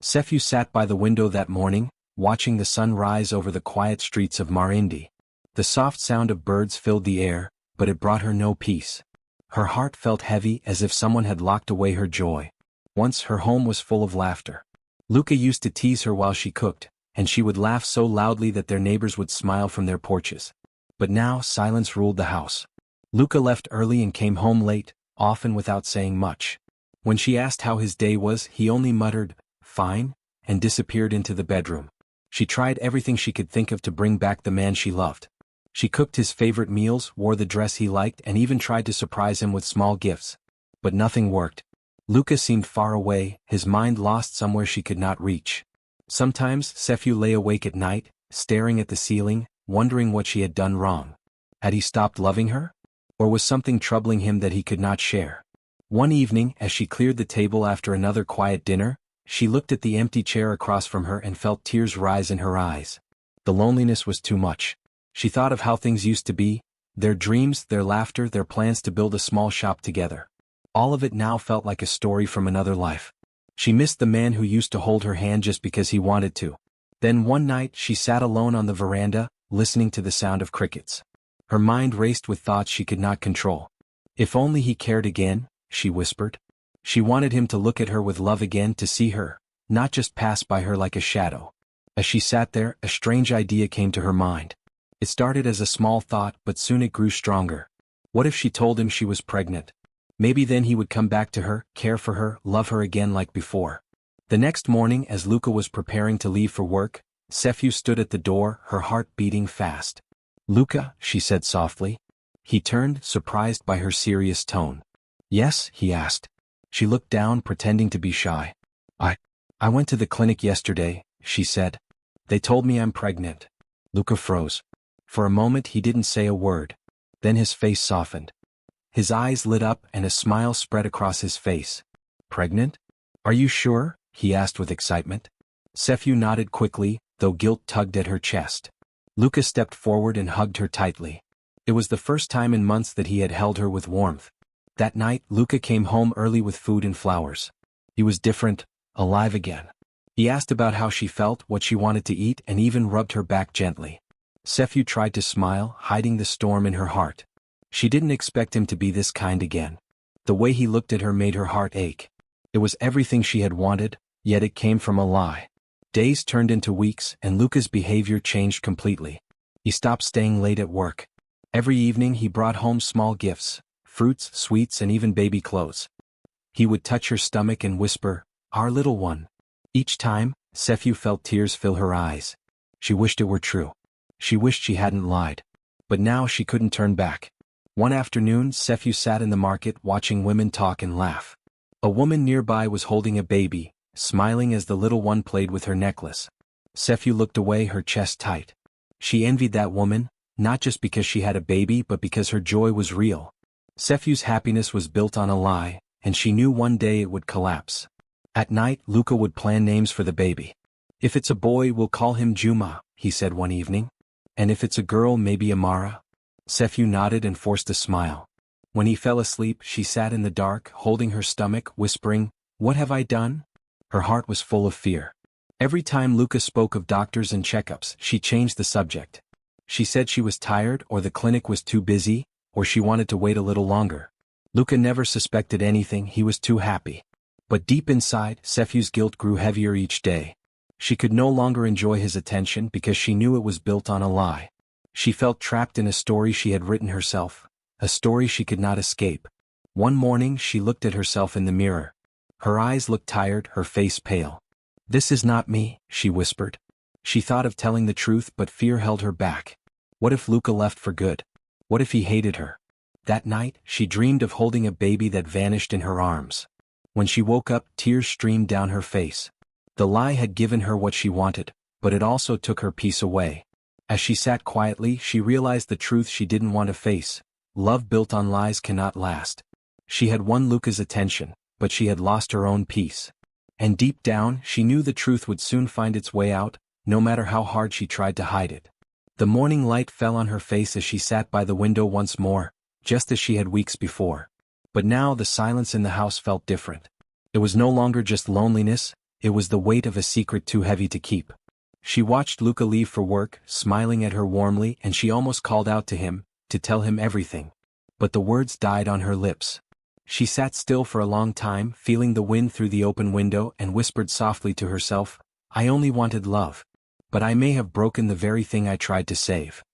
Sephu sat by the window that morning, watching the sun rise over the quiet streets of Marindi. The soft sound of birds filled the air, but it brought her no peace. Her heart felt heavy as if someone had locked away her joy. Once her home was full of laughter. Luca used to tease her while she cooked, and she would laugh so loudly that their neighbors would smile from their porches. But now silence ruled the house. Luca left early and came home late, often without saying much. When she asked how his day was, he only muttered, "Fine," and disappeared into the bedroom. She tried everything she could think of to bring back the man she loved. She cooked his favorite meals, wore the dress he liked, and even tried to surprise him with small gifts. But nothing worked. Luca seemed far away, his mind lost somewhere she could not reach. Sometimes Sephu lay awake at night, staring at the ceiling, wondering what she had done wrong. Had he stopped loving her? Or was something troubling him that he could not share? One evening, as she cleared the table after another quiet dinner, she looked at the empty chair across from her and felt tears rise in her eyes. The loneliness was too much. She thought of how things used to be, their dreams, their laughter, their plans to build a small shop together. All of it now felt like a story from another life. She missed the man who used to hold her hand just because he wanted to. Then one night she sat alone on the veranda, listening to the sound of crickets. Her mind raced with thoughts she could not control. If only he cared again, she whispered. She wanted him to look at her with love again, to see her, not just pass by her like a shadow. As she sat there, a strange idea came to her mind. It started as a small thought, but soon it grew stronger. What if she told him she was pregnant? Maybe then he would come back to her, care for her, love her again like before. The next morning, as Luca was preparing to leave for work, Sephu stood at the door, her heart beating fast. "Luca," she said softly. He turned, surprised by her serious tone. "Yes?" he asked. She looked down, pretending to be shy. I went to the clinic yesterday," she said. "They told me I'm pregnant." Luca froze. For a moment he didn't say a word. Then his face softened. His eyes lit up and a smile spread across his face. "Pregnant? Are you sure?" he asked with excitement. Sephu nodded quickly, though guilt tugged at her chest. Luca stepped forward and hugged her tightly. It was the first time in months that he had held her with warmth. That night, Luca came home early with food and flowers. He was different, alive again. He asked about how she felt, what she wanted to eat, and even rubbed her back gently. Sephu tried to smile, hiding the storm in her heart. She didn't expect him to be this kind again. The way he looked at her made her heart ache. It was everything she had wanted, yet it came from a lie. Days turned into weeks, and Luca's behavior changed completely. He stopped staying late at work. Every evening he brought home small gifts, fruits, sweets, and even baby clothes. He would touch her stomach and whisper, "Our little one." Each time, Sephu felt tears fill her eyes. She wished it were true. She wished she hadn't lied. But now she couldn't turn back. One afternoon, Sephu sat in the market watching women talk and laugh. A woman nearby was holding a baby, smiling as the little one played with her necklace. Sephu looked away, her chest tight. She envied that woman, not just because she had a baby but because her joy was real. Sephu's happiness was built on a lie, and she knew one day it would collapse. At night, Luca would plan names for the baby. "If it's a boy, we'll call him Juma," he said one evening. "And if it's a girl, maybe Amara?" Sephu nodded and forced a smile. When he fell asleep, she sat in the dark, holding her stomach, whispering, "What have I done?" Her heart was full of fear. Every time Luca spoke of doctors and checkups, she changed the subject. She said she was tired, or the clinic was too busy, or she wanted to wait a little longer. Luca never suspected anything, he was too happy. But deep inside, Sephu's guilt grew heavier each day. She could no longer enjoy his attention because she knew it was built on a lie. She felt trapped in a story she had written herself, a story she could not escape. One morning she looked at herself in the mirror. Her eyes looked tired, her face pale. "This is not me," she whispered. She thought of telling the truth, but fear held her back. What if Luca left for good? What if he hated her? That night, she dreamed of holding a baby that vanished in her arms. When she woke up, tears streamed down her face. The lie had given her what she wanted, but it also took her peace away. As she sat quietly, she realized the truth she didn't want to face. Love built on lies cannot last. She had won Luca's attention, but she had lost her own peace. And deep down, she knew the truth would soon find its way out, no matter how hard she tried to hide it. The morning light fell on her face as she sat by the window once more, just as she had weeks before. But now the silence in the house felt different. It was no longer just loneliness, It was the weight of a secret too heavy to keep. She watched Luca leave for work, smiling at her warmly, and she almost called out to him, to tell him everything. But the words died on her lips. She sat still for a long time, feeling the wind through the open window, and whispered softly to herself, "I only wanted love. But I may have broken the very thing I tried to save."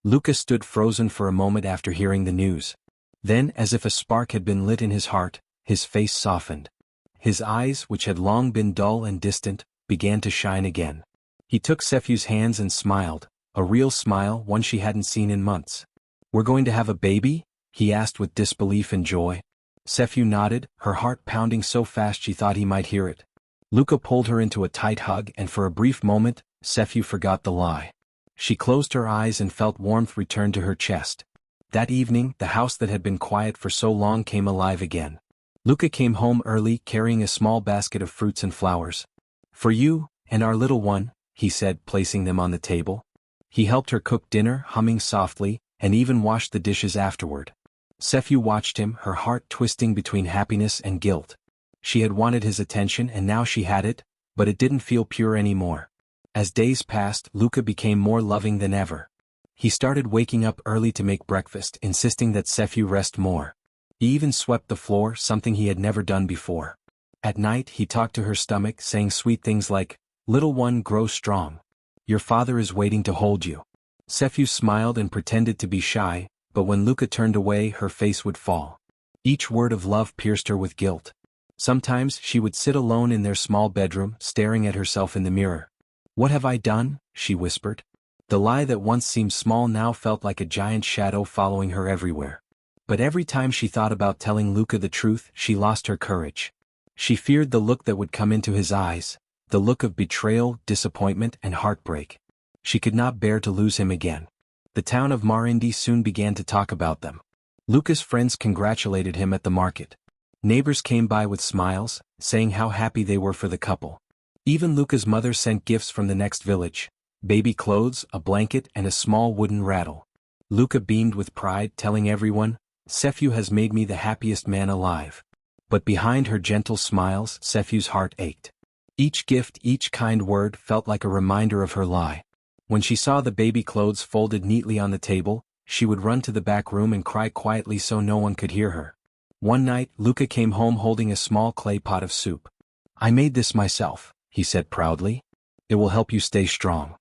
Luca stood frozen for a moment after hearing the news. Then, as if a spark had been lit in his heart, his face softened. His eyes, which had long been dull and distant, began to shine again. He took Sefu's hands and smiled, a real smile, one she hadn't seen in months. "We're going to have a baby?" he asked with disbelief and joy. Sefu nodded, her heart pounding so fast she thought he might hear it. Luca pulled her into a tight hug, and for a brief moment, Sefu forgot the lie. She closed her eyes and felt warmth return to her chest. That evening, the house that had been quiet for so long came alive again. Luca came home early, carrying a small basket of fruits and flowers. "For you, and our little one," he said, placing them on the table. He helped her cook dinner, humming softly, and even washed the dishes afterward. Sefu watched him, her heart twisting between happiness and guilt. She had wanted his attention and now she had it, but it didn't feel pure anymore. As days passed, Luca became more loving than ever. He started waking up early to make breakfast, insisting that Sefu rest more. He even swept the floor, something he had never done before. At night he talked to her stomach, saying sweet things like, "Little one, grow strong. Your father is waiting to hold you." Sefu smiled and pretended to be shy, but when Luca turned away her face would fall. Each word of love pierced her with guilt. Sometimes she would sit alone in their small bedroom, staring at herself in the mirror. "What have I done?" she whispered. The lie that once seemed small now felt like a giant shadow following her everywhere. But every time she thought about telling Luca the truth, she lost her courage. She feared the look that would come into his eyes, the look of betrayal, disappointment, and heartbreak. She could not bear to lose him again. The town of Marindi soon began to talk about them. Luca's friends congratulated him at the market. Neighbors came by with smiles, saying how happy they were for the couple. Even Luca's mother sent gifts from the next village: baby clothes, a blanket, and a small wooden rattle. Luca beamed with pride, telling everyone, "Sefu has made me the happiest man alive." But behind her gentle smiles, Sefu's heart ached. Each gift, each kind word felt like a reminder of her lie. When she saw the baby clothes folded neatly on the table, she would run to the back room and cry quietly so no one could hear her. One night, Luca came home holding a small clay pot of soup. "I made this myself," he said proudly. "It will help you stay strong."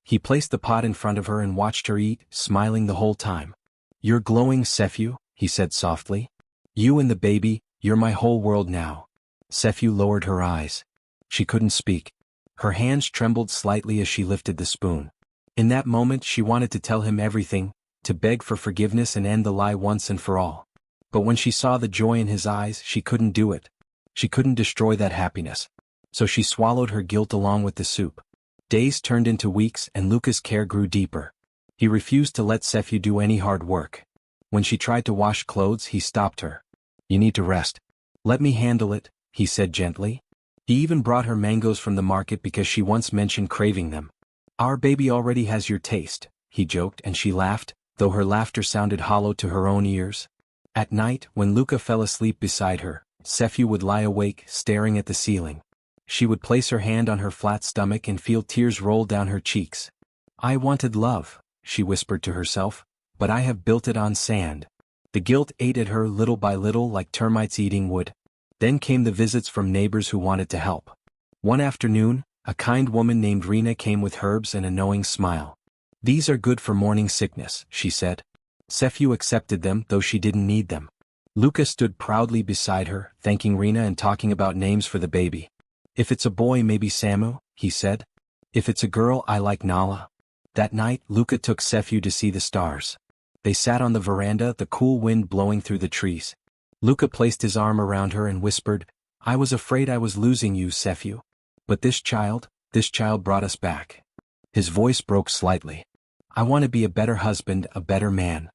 He placed the pot in front of her and watched her eat, smiling the whole time. "You're glowing, Sefu," he said softly. "You and the baby, you're my whole world now." Sefu lowered her eyes. She couldn't speak. Her hands trembled slightly as she lifted the spoon. In that moment she wanted to tell him everything, to beg for forgiveness and end the lie once and for all. But when she saw the joy in his eyes, she couldn't do it. She couldn't destroy that happiness. So she swallowed her guilt along with the soup. Days turned into weeks and Luca's care grew deeper. He refused to let Sefu do any hard work. When she tried to wash clothes, he stopped her. "You need to rest." "Let me handle it," he said gently. He even brought her mangoes from the market because she once mentioned craving them. "Our baby already has your taste," he joked, and she laughed, though her laughter sounded hollow to her own ears. At night, when Luca fell asleep beside her, Sefu would lie awake, staring at the ceiling. She would place her hand on her flat stomach and feel tears roll down her cheeks. "I wanted love," she whispered to herself, "but I have built it on sand." The guilt ate at her little by little like termites eating wood. Then came the visits from neighbors who wanted to help. One afternoon, a kind woman named Rena came with herbs and a knowing smile. "These are good for morning sickness," she said. Sefu accepted them, though she didn't need them. Luca stood proudly beside her, thanking Rena and talking about names for the baby. "If it's a boy, maybe Samu," he said. "If it's a girl, I like Nala." That night, Luca took Sefu to see the stars. They sat on the veranda, the cool wind blowing through the trees. Luca placed his arm around her and whispered, "I was afraid I was losing you, Sefu. But this child brought us back." His voice broke slightly. "I want to be a better husband, a better man."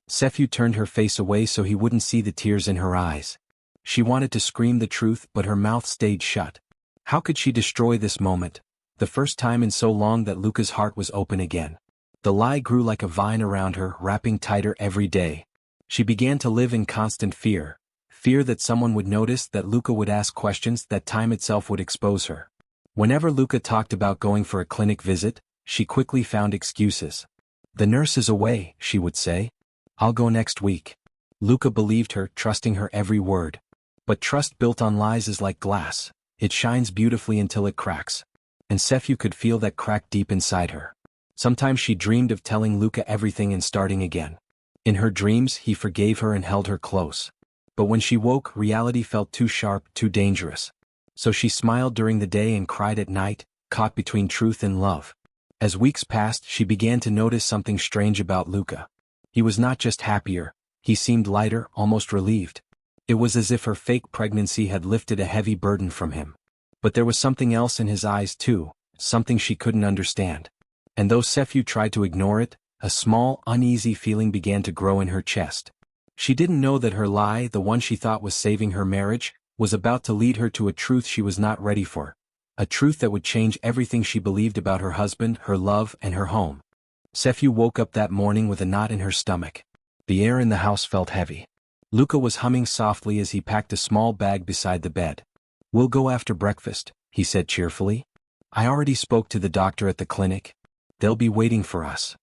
Sefu turned her face away so he wouldn't see the tears in her eyes. She wanted to scream the truth, but her mouth stayed shut. How could she destroy this moment, the first time in so long that Luca's heart was open again? The lie grew like a vine around her, wrapping tighter every day. She began to live in constant fear that someone would notice, that Luca would ask questions, that time itself would expose her. Whenever Luca talked about going for a clinic visit, she quickly found excuses. "The nurse is away," she would say. "I'll go next week." Luca believed her, trusting her every word. But trust built on lies is like glass. It shines beautifully until it cracks. And Sephu could feel that crack deep inside her. Sometimes she dreamed of telling Luca everything and starting again. In her dreams, he forgave her and held her close. But when she woke, reality felt too sharp, too dangerous. So she smiled during the day and cried at night, caught between truth and love. As weeks passed, she began to notice something strange about Luca. He was not just happier, he seemed lighter, almost relieved. It was as if her fake pregnancy had lifted a heavy burden from him. But there was something else in his eyes too, something she couldn't understand. And though Sephu tried to ignore it, a small, uneasy feeling began to grow in her chest. She didn't know that her lie, the one she thought was saving her marriage, was about to lead her to a truth she was not ready for. A truth that would change everything she believed about her husband, her love, and her home. Sephu woke up that morning with a knot in her stomach. The air in the house felt heavy. Luca was humming softly as he packed a small bag beside the bed. "We'll go after breakfast," he said cheerfully. "I already spoke to the doctor at the clinic. They'll be waiting for us."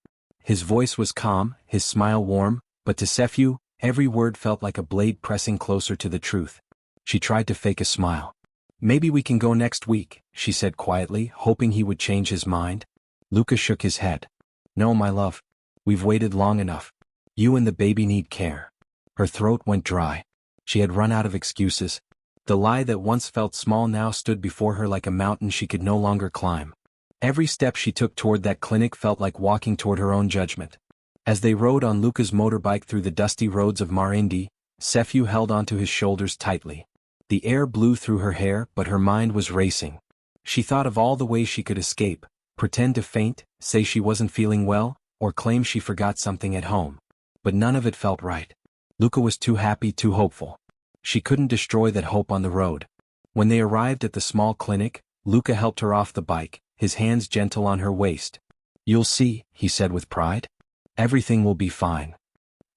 His voice was calm, his smile warm, but to Sephu, every word felt like a blade pressing closer to the truth. She tried to fake a smile. "Maybe we can go next week," she said quietly, hoping he would change his mind. Luca shook his head. "No, my love. We've waited long enough. You and the baby need care." Her throat went dry. She had run out of excuses. The lie that once felt small now stood before her like a mountain she could no longer climb. Every step she took toward that clinic felt like walking toward her own judgment. As they rode on Luca's motorbike through the dusty roads of Marindi, Sephu held onto his shoulders tightly. The air blew through her hair, but her mind was racing. She thought of all the ways she could escape, pretend to faint, say she wasn't feeling well, or claim she forgot something at home. But none of it felt right. Luca was too happy, too hopeful. She couldn't destroy that hope on the road. When they arrived at the small clinic, Luca helped her off the bike, his hands gentle on her waist. "You'll see," he said with pride. "Everything will be fine."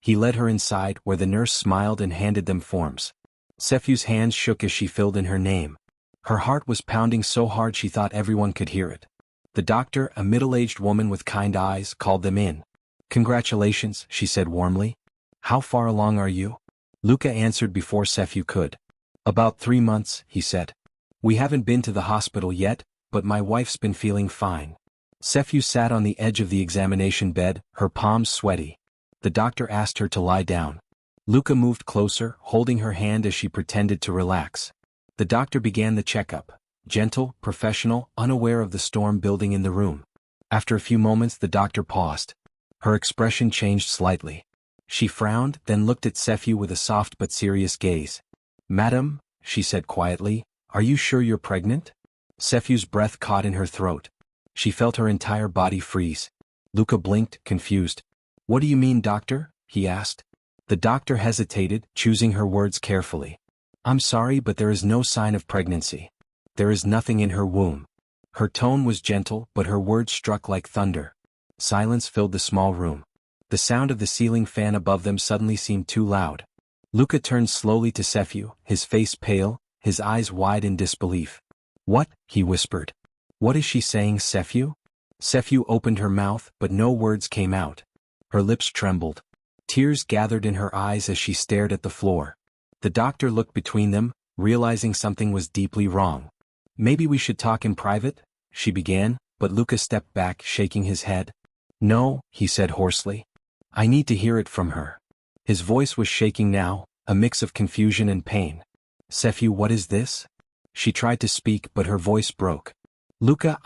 He led her inside, where the nurse smiled and handed them forms. Sephu's hands shook as she filled in her name. Her heart was pounding so hard she thought everyone could hear it. The doctor, a middle-aged woman with kind eyes, called them in. "Congratulations," she said warmly. "How far along are you?" Luca answered before Sephu could. "About 3 months," he said. "We haven't been to the hospital yet, but my wife's been feeling fine." Sephu sat on the edge of the examination bed, her palms sweaty. The doctor asked her to lie down. Luca moved closer, holding her hand as she pretended to relax. The doctor began the checkup, gentle, professional, unaware of the storm building in the room. After a few moments the doctor paused. Her expression changed slightly. She frowned, then looked at Sephu with a soft but serious gaze. "Madam," she said quietly, "are you sure you're pregnant?" Sephu's breath caught in her throat. She felt her entire body freeze. Luca blinked, confused. "What do you mean, doctor?" he asked. The doctor hesitated, choosing her words carefully. "I'm sorry, but there is no sign of pregnancy. There is nothing in her womb." Her tone was gentle, but her words struck like thunder. Silence filled the small room. The sound of the ceiling fan above them suddenly seemed too loud. Luca turned slowly to Sephu, his face pale, his eyes wide in disbelief. "What?" he whispered. "What is she saying, Sephu?" Sephu opened her mouth, but no words came out. Her lips trembled. Tears gathered in her eyes as she stared at the floor. The doctor looked between them, realizing something was deeply wrong. "Maybe we should talk in private," she began, but Luca stepped back, shaking his head. "No," he said hoarsely. "I need to hear it from her." His voice was shaking now, a mix of confusion and pain. "Sephu, what is this?" She tried to speak, but her voice broke. "Luca,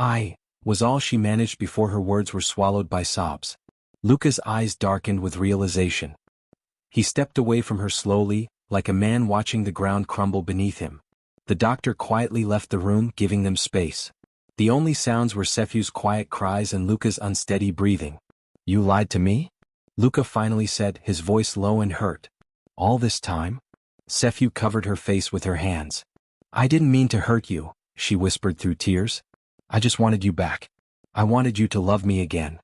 was all she managed before her words were swallowed by sobs. Luca's eyes darkened with realization. He stepped away from her slowly, like a man watching the ground crumble beneath him. The doctor quietly left the room, giving them space. The only sounds were Sephu's quiet cries and Luca's unsteady breathing. "You lied to me?" Luca finally said, his voice low and hurt. "All this time?" Sephu covered her face with her hands. "I didn't mean to hurt you," she whispered through tears. "I just wanted you back. I wanted you to love me again."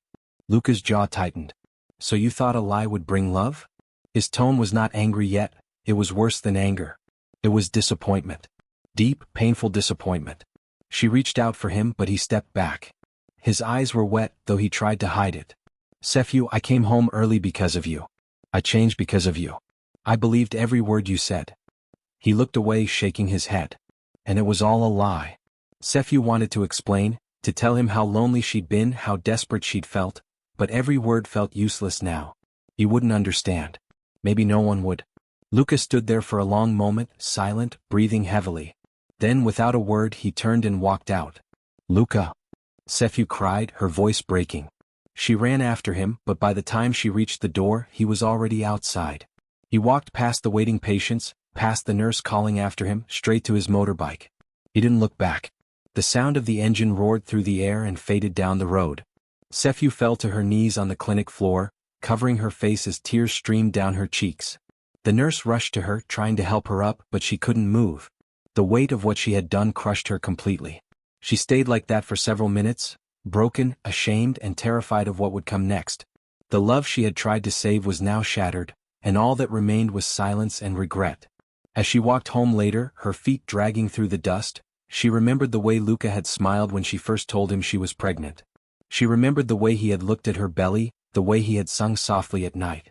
Luca's jaw tightened. "So you thought a lie would bring love?" His tone was not angry yet, it was worse than anger. It was disappointment. Deep, painful disappointment. She reached out for him but he stepped back. His eyes were wet, though he tried to hide it. Sefyu, I came home early because of you. I changed because of you. I believed every word you said. He looked away, shaking his head. And it was all a lie. Sefyu wanted to explain, to tell him how lonely she'd been, how desperate she'd felt, but every word felt useless now. He wouldn't understand. Maybe no one would. Luca stood there for a long moment, silent, breathing heavily. Then, without a word, he turned and walked out. Luca! Sefyu cried, her voice breaking. She ran after him, but by the time she reached the door, he was already outside. He walked past the waiting patients, past the nurse calling after him, straight to his motorbike. He didn't look back. The sound of the engine roared through the air and faded down the road. Sefyu fell to her knees on the clinic floor, covering her face as tears streamed down her cheeks. The nurse rushed to her, trying to help her up, but she couldn't move. The weight of what she had done crushed her completely. She stayed like that for several minutes, broken, ashamed, and terrified of what would come next. The love she had tried to save was now shattered, and all that remained was silence and regret. As she walked home later, her feet dragging through the dust, she remembered the way Luca had smiled when she first told him she was pregnant. She remembered the way he had looked at her belly, the way he had sung softly at night.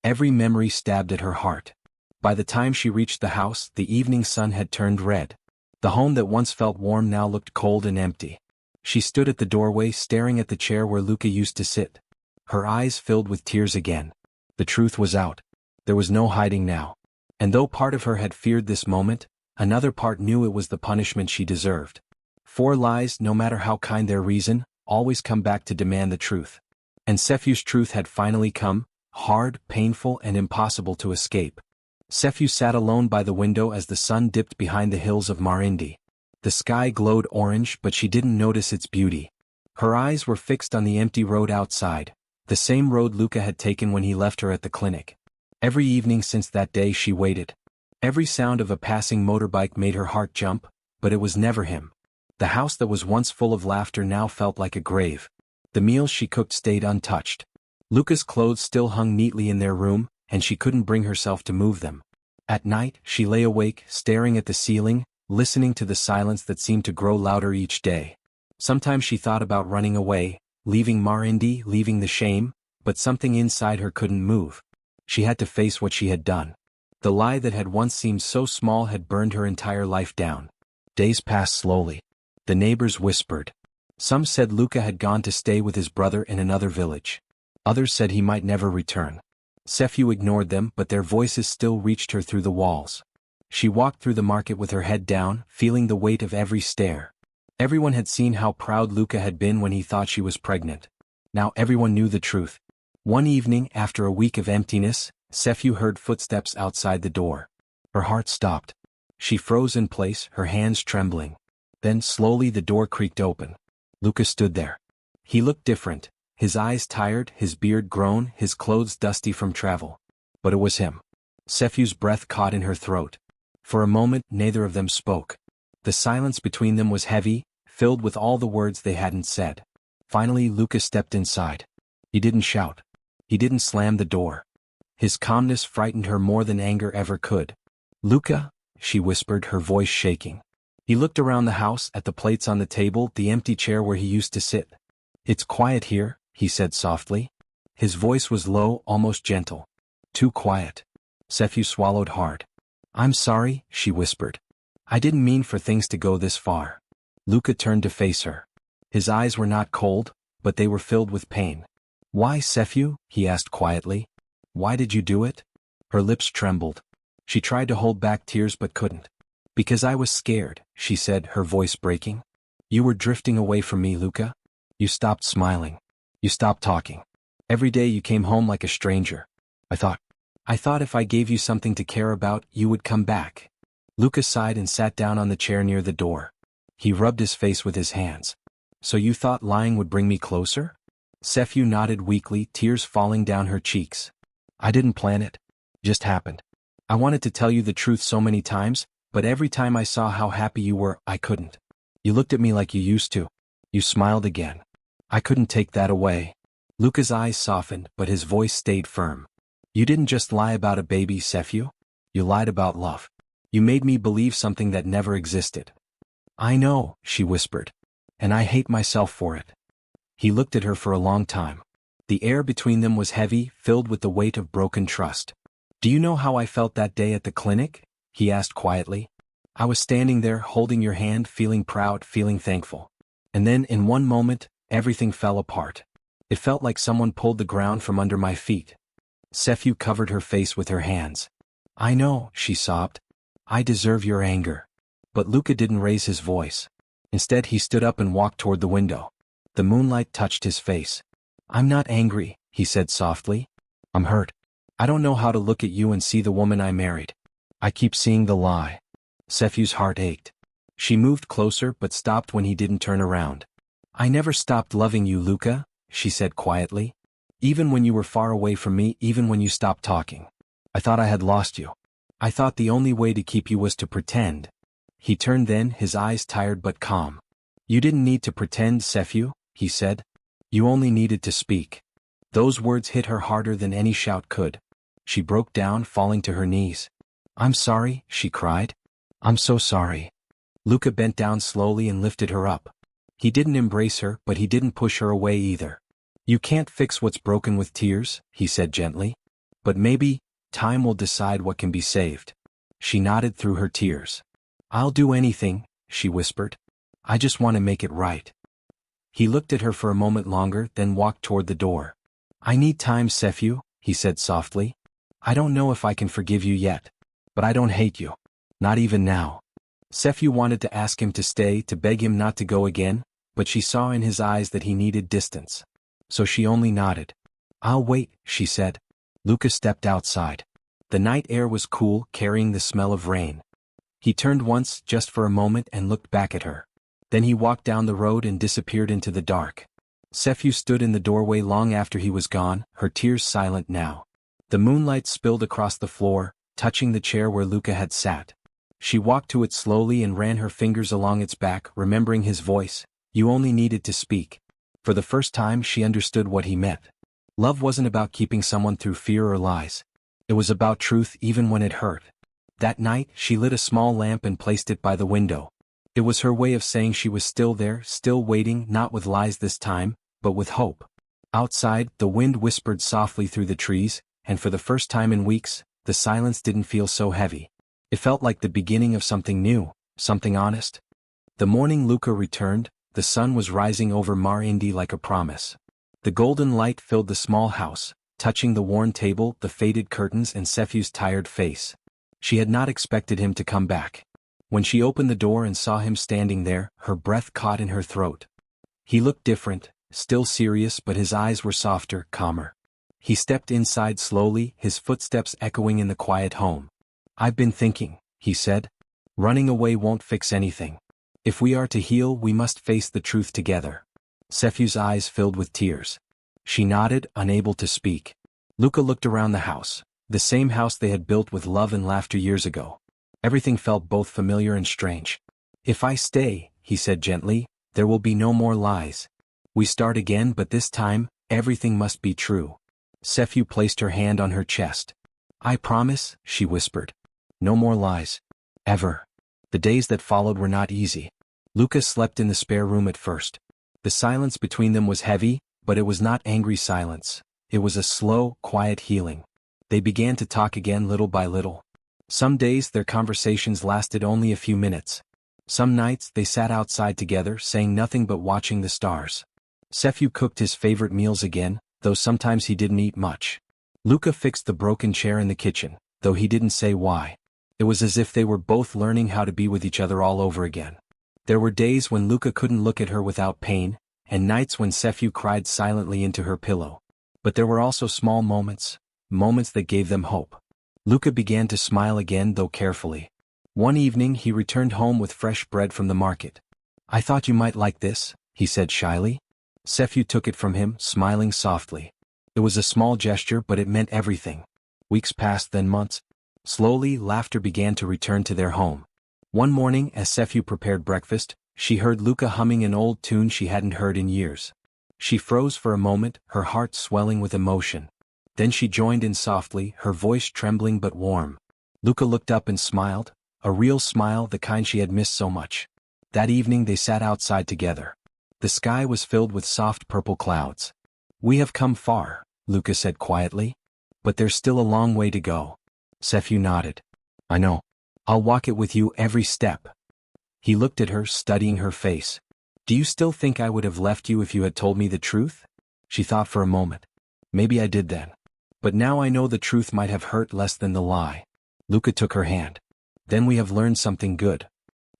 Every memory stabbed at her heart. By the time she reached the house, the evening sun had turned red. The home that once felt warm now looked cold and empty. She stood at the doorway, staring at the chair where Luca used to sit. Her eyes filled with tears again. The truth was out. There was no hiding now. And though part of her had feared this moment, another part knew it was the punishment she deserved. 4 lies, no matter how kind their reason, always come back to demand the truth. And Sefyu's truth had finally come, hard, painful, and impossible to escape. Sefyu sat alone by the window as the sun dipped behind the hills of Marindi. The sky glowed orange, but she didn't notice its beauty. Her eyes were fixed on the empty road outside, the same road Luca had taken when he left her at the clinic. Every evening since that day she waited. Every sound of a passing motorbike made her heart jump, but it was never him. The house that was once full of laughter now felt like a grave. The meals she cooked stayed untouched. Luca's clothes still hung neatly in their room, and she couldn't bring herself to move them. At night, she lay awake, staring at the ceiling, listening to the silence that seemed to grow louder each day. Sometimes she thought about running away, leaving Marindi, leaving the shame, but something inside her couldn't move. She had to face what she had done. The lie that had once seemed so small had burned her entire life down. Days passed slowly. The neighbors whispered. Some said Luca had gone to stay with his brother in another village. Others said he might never return. Sefyu ignored them, but their voices still reached her through the walls. She walked through the market with her head down, feeling the weight of every stare. Everyone had seen how proud Luca had been when he thought she was pregnant. Now everyone knew the truth. One evening, after a week of emptiness, Sefyu heard footsteps outside the door. Her heart stopped. She froze in place, her hands trembling. Then slowly the door creaked open. Luca stood there. He looked different, his eyes tired, his beard grown, his clothes dusty from travel. But it was him. Sefyu's breath caught in her throat. For a moment, neither of them spoke. The silence between them was heavy, filled with all the words they hadn't said. Finally, Luca stepped inside. He didn't shout. He didn't slam the door. His calmness frightened her more than anger ever could. Luca, she whispered, her voice shaking. He looked around the house, at the plates on the table, the empty chair where he used to sit. It's quiet here, he said softly. His voice was low, almost gentle. Too quiet. Sefyu swallowed hard. I'm sorry, she whispered. I didn't mean for things to go this far. Luca turned to face her. His eyes were not cold, but they were filled with pain. Why, Sefyu? He asked quietly. Why did you do it? Her lips trembled. She tried to hold back tears but couldn't. Because I was scared, she said, her voice breaking. You were drifting away from me, Luca. You stopped smiling. You stopped talking. Every day you came home like a stranger. I thought if I gave you something to care about, you would come back. Luca sighed and sat down on the chair near the door. He rubbed his face with his hands. So you thought lying would bring me closer? Sefyu nodded weakly, tears falling down her cheeks. I didn't plan it. Just happened. I wanted to tell you the truth so many times, but every time I saw how happy you were, I couldn't. You looked at me like you used to. You smiled again. I couldn't take that away. Luca's eyes softened, but his voice stayed firm. You didn't just lie about a baby, Sefyu. You lied about love. You made me believe something that never existed. I know, she whispered. And I hate myself for it. He looked at her for a long time. The air between them was heavy, filled with the weight of broken trust. Do you know how I felt that day at the clinic? He asked quietly. I was standing there, holding your hand, feeling proud, feeling thankful. And then, in one moment, everything fell apart. It felt like someone pulled the ground from under my feet. Sephu covered her face with her hands. I know, she sobbed. I deserve your anger. But Luca didn't raise his voice. Instead, he stood up and walked toward the window. The moonlight touched his face. I'm not angry, he said softly. I'm hurt. I don't know how to look at you and see the woman I married. I keep seeing the lie. Sephu's heart ached. She moved closer but stopped when he didn't turn around. I never stopped loving you, Luca, she said quietly. Even when you were far away from me, even when you stopped talking. I thought I had lost you. I thought the only way to keep you was to pretend. He turned then, his eyes tired but calm. You didn't need to pretend, Sephu, he said. You only needed to speak. Those words hit her harder than any shout could. She broke down, falling to her knees. I'm sorry, she cried. I'm so sorry. Luca bent down slowly and lifted her up. He didn't embrace her, but he didn't push her away either. You can't fix what's broken with tears, he said gently. But maybe, time will decide what can be saved. She nodded through her tears. I'll do anything, she whispered. I just want to make it right. He looked at her for a moment longer, then walked toward the door. I need time, Sephu, he said softly. I don't know if I can forgive you yet. But I don't hate you. Not even now. Sephu wanted to ask him to stay, to beg him not to go again, but she saw in his eyes that he needed distance. So she only nodded. I'll wait, she said. Luca stepped outside. The night air was cool, carrying the smell of rain. He turned once, just for a moment, and looked back at her. Then he walked down the road and disappeared into the dark. Sephu stood in the doorway long after he was gone, her tears silent now. The moonlight spilled across the floor, touching the chair where Luca had sat. She walked to it slowly and ran her fingers along its back, remembering his voice. You only needed to speak. For the first time she understood what he meant. Love wasn't about keeping someone through fear or lies. It was about truth even when it hurt. That night, she lit a small lamp and placed it by the window. It was her way of saying she was still there, still waiting, not with lies this time, but with hope. Outside, the wind whispered softly through the trees, and for the first time in weeks, the silence didn't feel so heavy. It felt like the beginning of something new, something honest. The morning Luca returned, the sun was rising over Mar Indi like a promise. The golden light filled the small house, touching the worn table, the faded curtains, and Sephu's tired face. She had not expected him to come back. When she opened the door and saw him standing there, her breath caught in her throat. He looked different, still serious, but his eyes were softer, calmer. He stepped inside slowly, his footsteps echoing in the quiet home. I've been thinking, he said. Running away won't fix anything. If we are to heal, we must face the truth together. Sephu's eyes filled with tears. She nodded, unable to speak. Luca looked around the house, the same house they had built with love and laughter years ago. Everything felt both familiar and strange. If I stay, he said gently, there will be no more lies. We start again, but this time, everything must be true. Sephu placed her hand on her chest. I promise, she whispered. No more lies. Ever. The days that followed were not easy. Luca slept in the spare room at first. The silence between them was heavy, but it was not angry silence. It was a slow, quiet healing. They began to talk again little by little. Some days their conversations lasted only a few minutes. Some nights they sat outside together, saying nothing but watching the stars. Sephu cooked his favorite meals again, though sometimes he didn't eat much. Luca fixed the broken chair in the kitchen, though he didn't say why. It was as if they were both learning how to be with each other all over again. There were days when Luca couldn't look at her without pain, and nights when Sephu cried silently into her pillow. But there were also small moments, moments that gave them hope. Luca began to smile again, though carefully. One evening he returned home with fresh bread from the market. I thought you might like this, he said shyly. Sephu took it from him, smiling softly. It was a small gesture, but it meant everything. Weeks passed, then months. Slowly, laughter began to return to their home. One morning, as Sephu prepared breakfast, she heard Luca humming an old tune she hadn't heard in years. She froze for a moment, her heart swelling with emotion. Then she joined in softly, her voice trembling but warm. Luca looked up and smiled, a real smile, the kind she had missed so much. That evening they sat outside together. The sky was filled with soft purple clouds. "We have come far," Luca said quietly. "But there's still a long way to go." Sephew nodded. "I know. I'll walk it with you every step." He looked at her, studying her face. "Do you still think I would have left you if you had told me the truth?" She thought for a moment. "Maybe I did then. But now I know the truth might have hurt less than the lie." Luca took her hand. "Then we have learned something good."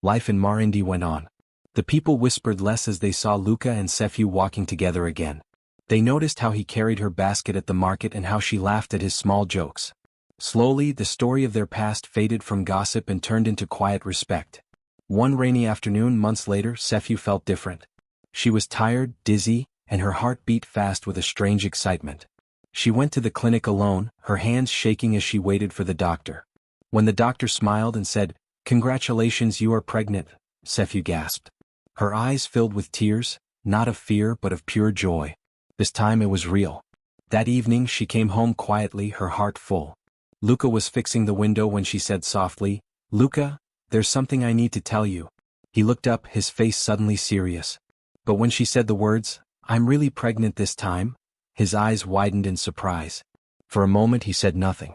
Life in Marindi went on. The people whispered less as they saw Luca and Sephew walking together again. They noticed how he carried her basket at the market and how she laughed at his small jokes. Slowly, the story of their past faded from gossip and turned into quiet respect. One rainy afternoon months later, Sephew felt different. She was tired, dizzy, and her heart beat fast with a strange excitement. She went to the clinic alone, her hands shaking as she waited for the doctor. When the doctor smiled and said, "Congratulations, you are pregnant," Sephew gasped. Her eyes filled with tears, not of fear but of pure joy. This time it was real. That evening she came home quietly, her heart full. Luca was fixing the window when she said softly, "Luca, there's something I need to tell you." He looked up, his face suddenly serious. But when she said the words, "I'm really pregnant this time," his eyes widened in surprise. For a moment he said nothing.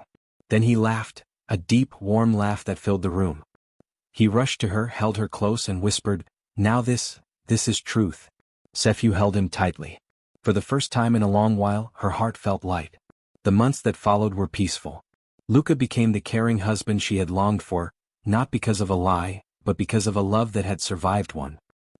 Then he laughed, a deep, warm laugh that filled the room. He rushed to her, held her close and whispered, "Now this is truth." Sephew held him tightly. For the first time in a long while, her heart felt light. The months that followed were peaceful. Luca became the caring husband she had longed for, not because of a lie, but because of a love that had survived one.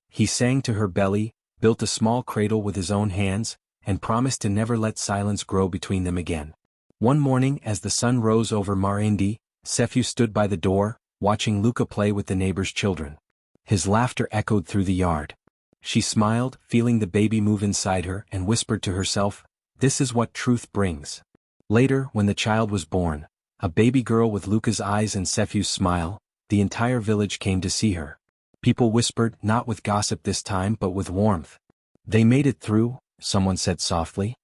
He sang to her belly, built a small cradle with his own hands, and promised to never let silence grow between them again. One morning, as the sun rose over Marindi, Sephew stood by the door, watching Luca play with the neighbors' children. His laughter echoed through the yard. She smiled, feeling the baby move inside her, and whispered to herself, "This is what truth brings." Later, when the child was born, a baby girl with Luca's eyes and Sephew's smile, the entire village came to see her. People whispered, not with gossip this time but with warmth. "They made it through," someone said softly.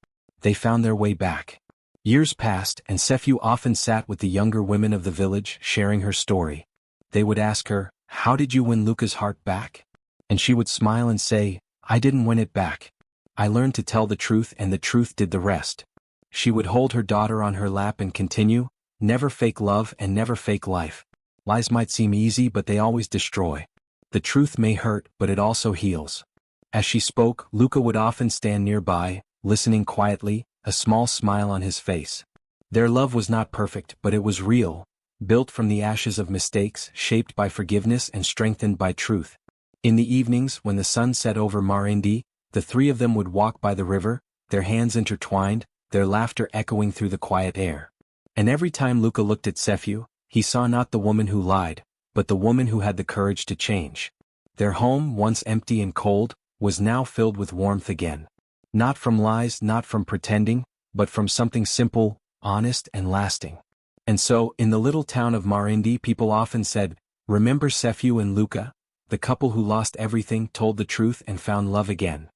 "They found their way back." Years passed, and Sephew often sat with the younger women of the village, sharing her story. They would ask her, "How did you win Luca's heart back?" And she would smile and say, "I didn't win it back. I learned to tell the truth and the truth did the rest." She would hold her daughter on her lap and continue, "Never fake love and never fake life. Lies might seem easy but they always destroy. The truth may hurt but it also heals." As she spoke, Luca would often stand nearby, listening quietly, a small smile on his face. Their love was not perfect but it was real, built from the ashes of mistakes, shaped by forgiveness and strengthened by truth. In the evenings, when the sun set over Marindi, the three of them would walk by the river, their hands intertwined, their laughter echoing through the quiet air. And every time Luca looked at Sephew, he saw not the woman who lied, but the woman who had the courage to change. Their home, once empty and cold, was now filled with warmth again. Not from lies, not from pretending, but from something simple, honest and lasting. And so, in the little town of Marindi, people often said, "Remember Sephew and Luca, the couple who lost everything, told the truth and found love again."